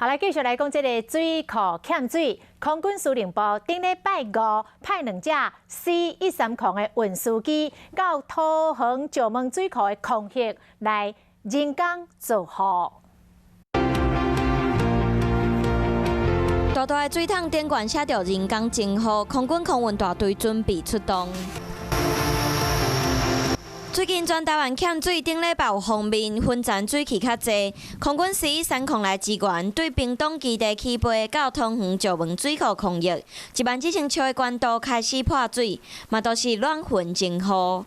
好，来继续来讲这个水库欠水，空军司令部顶礼拜五派2架 C-130的运输机到桃园石门水库的空隙来人工造河。大大的水桶顶悬写着人工净河，空军空运大队准备出动。 最近全台湾欠水，顶礼拜有方面分站水汽较济，空军C-130来支援，对屏东基地起飞到桃园石门水库空域，1万几千尺的管道开始破水，嘛都是乱混净河。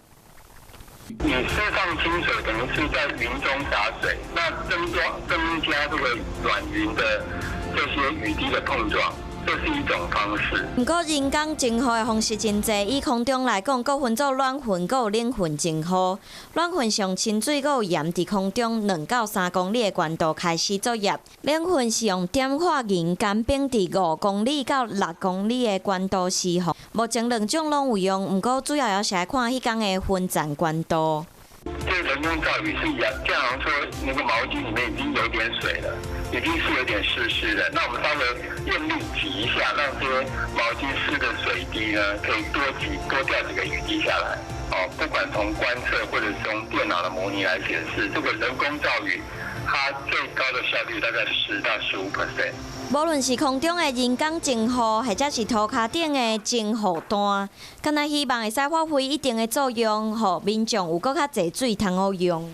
你释放清水，等于是在云中洒水，那增加这个软云的这些雨滴的碰撞。 这是一种方式。不过人工净河的方式真济，以空中来讲，佫分做软混，佫有冷混净河。软混上清水，佫有盐伫空中2到3公里的管道开始作业。冷混是用碘化银干冰伫5公里到6公里的管道施放。目前2种拢有用，不过主要要是来看迄天的分站管道。 这人工造雨是这样说，那个毛巾里面已经有点水了，已经是有点湿的。那我们稍微用力挤一下，让这些毛巾湿的水滴呢，可以多掉几个雨滴下来。哦，不管从观测或者从电脑的模拟来显示，这个人工造雨它最高的效率大概10到15%。 无论是空中的人工净河，或者是涂骹顶的净河弹，敢若希望会使发挥一定的作用，互民众有搁较侪水通好用。